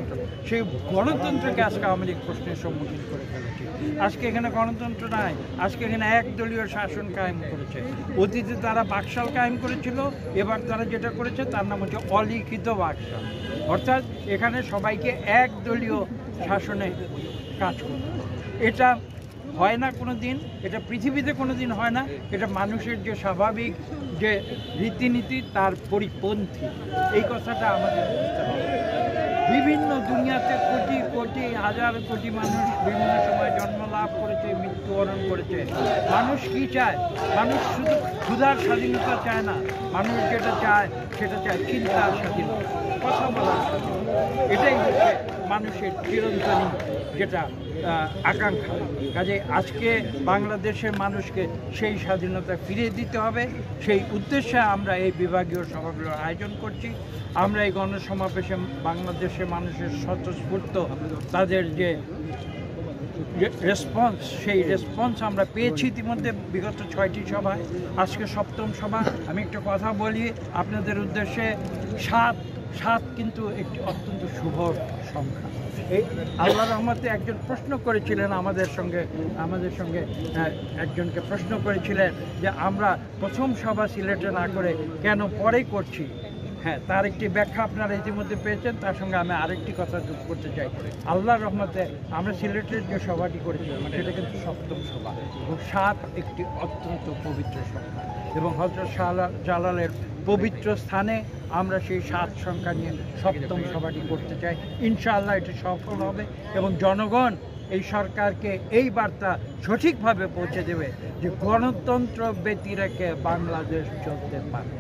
গণতন্ত্র, সেই গণতন্ত্রকে আজকে আওয়ামী লীগ প্রশ্নের সম্মুখীন করে ফেলেছে। আজকে এখানে গণতন্ত্র নাই, আজকে এখানে একদলীয় শাসন কায়েম করেছে। অতীতে তারা বাকশাল কায়েম করেছিল, এবার তারা যেটা করেছে তার নাম হচ্ছে অলিখিত বাকশাল, অর্থাৎ এখানে সবাইকে একদলীয় শাসনে কাজ করতে হবে। এটা হয় না কোনো দিন, এটা পৃথিবীতে কোনো দিন হয় না, এটা মানুষের যে স্বাভাবিক যে রীতিনীতি তার পরিপন্থী, এই কথাটা আমাদের বুঝতে হবে। বিভিন্ন দুনিয়াতে কোটি কোটি হাজার কোটি মানুষ বিভিন্ন সময় জন্ম লাভ করেছে, মৃত্যুবরণ করেছে। মানুষ কি চায়? মানুষ শুধু ক্ষুধার স্বাধীনতা চায় না, মানুষ যেটা চায় সেটা চায় চিন্তার স্বাধীনতা, কথা বলার স্বাধীনতা। এটাই হচ্ছে মানুষের চিরন্তনী যেটা আকাঙ্ক্ষা। কাজে আজকে বাংলাদেশের মানুষকে সেই স্বাধীনতা ফিরিয়ে দিতে হবে। সেই উদ্দেশ্যে আমরা এই বিভাগীয় সভাগুলোর আয়োজন করছি। আমরা এই গণসমাবেশে বাংলাদেশের মানুষের স্বতঃস্ফূর্ত তাদের যে রেসপন্স, সেই রেসপন্স আমরা পেয়েছি ইতিমধ্যে বিগত 6টি সভায়, আজকে 7ম সভা। আমি একটা কথা বলি আপনাদের উদ্দেশ্যে, 7 কিন্তু একটি অত্যন্ত শুভ সংখ্যা। এই আল্লাহর রহমতে একজন প্রশ্ন করেছিলেন আমাদের সঙ্গে একজনকে প্রশ্ন করেছিলেন যে আমরা প্রথম সভা সিলেটে না করে কেন পরে করছি। হ্যাঁ, তার একটি ব্যাখ্যা আপনারা ইতিমধ্যে পেয়েছেন। তার সঙ্গে আমি আরেকটি কথা যোগ করতে চাই। আল্লাহর রহমতে আমরা সিলেটের যে সভাটি করেছিলাম সেটা কিন্তু 7ম সভা, এবং 7 একটি অত্যন্ত পবিত্র সংখ্যা, এবং হযরত শাহজালালের পবিত্র স্থানে আমরা সেই 7 সংখ্যা নিয়ে 7ম সভাটি করতে চাই। ইনশাআল্লাহ এটি সফল হবে এবং জনগণ এই সরকারকে এই বার্তা সঠিকভাবে পৌঁছে দেবে যে গণতন্ত্র ব্যতি রেখে বাংলাদেশ চলতে পারে।